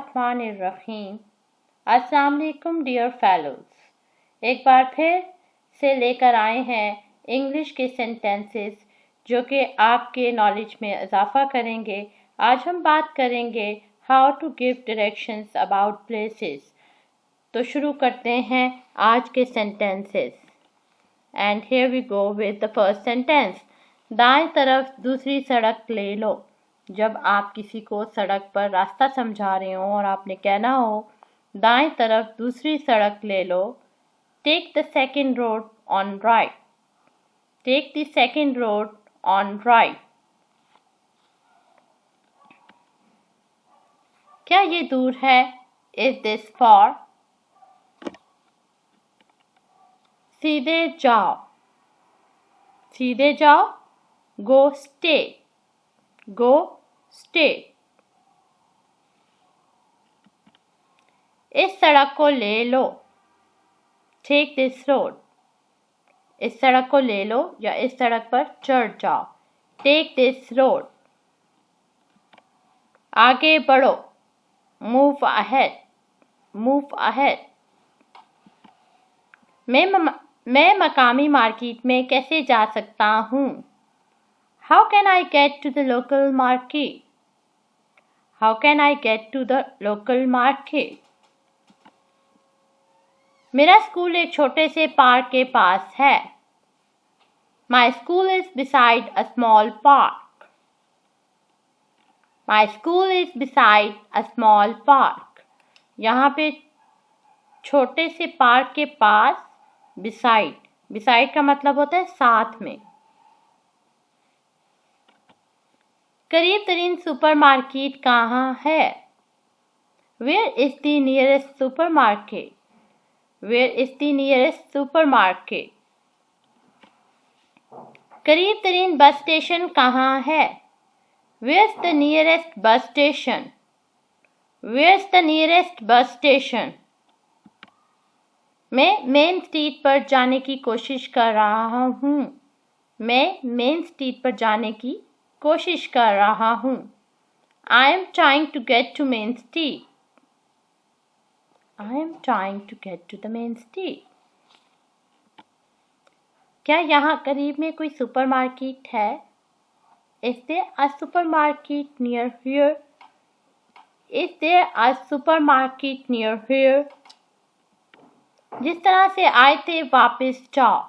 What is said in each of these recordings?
बिस्मिल्लाहिर्रहमानिर्रहीम। अस्सलाम वालेकुम डियर फेलोज। एक बार फिर से लेकर आए हैं इंग्लिश के सेंटेंसेस जो कि आपके नॉलेज में इजाफा करेंगे। आज हम बात करेंगे how to give directions about places. तो शुरू करते हैं आज के sentences. And here we go with the first sentence. दाएं तरफ दूसरी सड़क ले लो। जब आप किसी को सड़क पर रास्ता समझा रहे हो और आपने कहना हो दाएं तरफ दूसरी सड़क ले लो, take the second road on right. Take the second road on right. क्या ये दूर है? Is this far? सीधे जाओ। सीधे जाओ। Go straight. Go straight। इस सड़क को ले लो। Take this road। इस सड़क को ले लो या इस सड़क पर चढ़ जाओ। Take this road। आगे बढ़ो। Move ahead। Move ahead। मैं मकामी मार्केट में कैसे जा सकता हूँ? How can I get to the local market? How can I get to the local market? मेरा स्कूल एक छोटे से पार्क के पास है। My school is beside a small park। My school is beside a small park। यहाँ पे छोटे से पार्क के पास beside। beside का मतलब होता है साथ में। करीब तरीन सुपरमार्केट कहाँ है? Where is the nearest supermarket? Where is the nearest supermarket? करीब तरीन बस स्टेशन कहाँ है? Where's the nearest bus station? Where's the nearest bus station? मैं मेन स्ट्रीट पर जाने की कोशिश कर रहा हूँ। मैं मेन स्ट्रीट पर जाने की कोशिश कर रहा हूँ। I am trying to get to main street। I am trying to get to the main street। क्या यहाँ करीब में कोई सुपरमार्केट है? Is there a supermarket near here? Is there a supermarket near here? जिस तरह से आए थे वापस जाओ।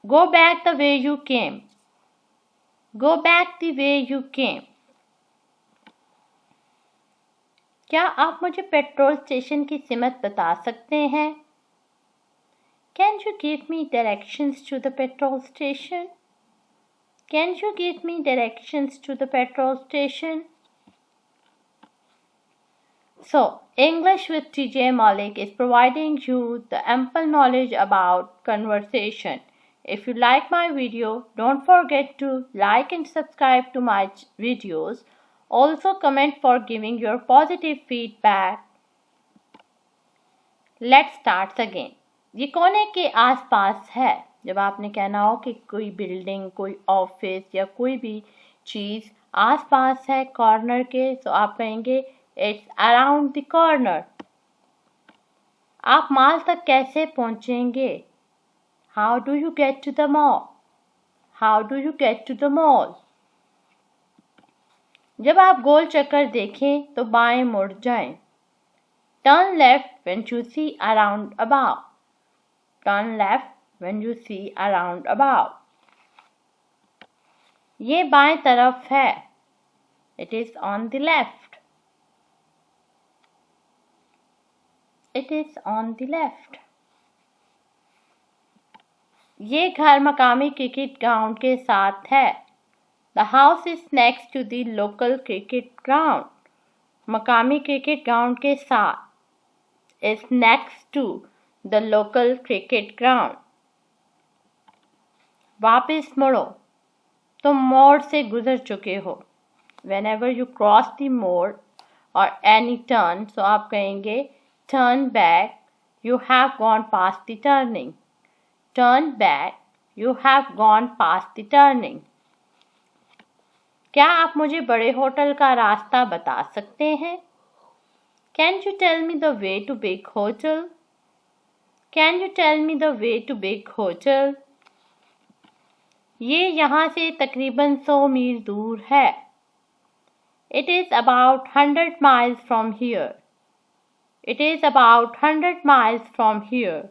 Go back the way you came। Go back the way you came। क्या आप मुझे पेट्रोल स्टेशन की सिमत बता सकते हैं? Can you give me directions to the petrol station? Can you give me directions to the petrol station? So, English with TJ Malik is providing you the ample knowledge about conversation. If you like my video, don't forget to like and subscribe to my videos. Also comment for giving your positive feedback. Let's start again. ये कोने के आसपास है। जब आपने कहना हो कि कोई बिल्डिंग, कोई ऑफिस या कोई भी चीज़ आसपास है कॉर्नर के, तो आप कहेंगे It's around the corner। आप मॉल तक कैसे पहुँचेंगे? How do you get to the mall? How do you get to the mall? जब आप गोल चक्कर देखें तो बाएं मुड़ जाएं। Turn left when you see a roundabout। Turn left when you see a roundabout। ये बाएं तरफ है। It is on the left। It is on the left। ये घर मकामी क्रिकेट ग्राउंड के साथ है। The house is next to the local cricket ground। मकामी क्रिकेट ग्राउंड के साथ is next to the local cricket ground। वापस मुड़ो। तुम मोड़ से गुजर चुके हो। Whenever you cross the मोड़ or any turn, so आप कहेंगे turn back, you have gone past the turning। Turn back, you have gone past the turning। क्या आप मुझे बड़े होटल का रास्ता बता सकते हैं? Can you tell me the way to big hotel? Can you tell me the way to big hotel? ये यहाँ से तकरीबन 100 मील दूर है. It is about 100 miles from here. It is about 100 miles from here.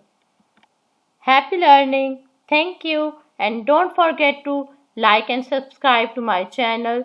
Happy learning. Thank you and don't forget to like and subscribe to my channel.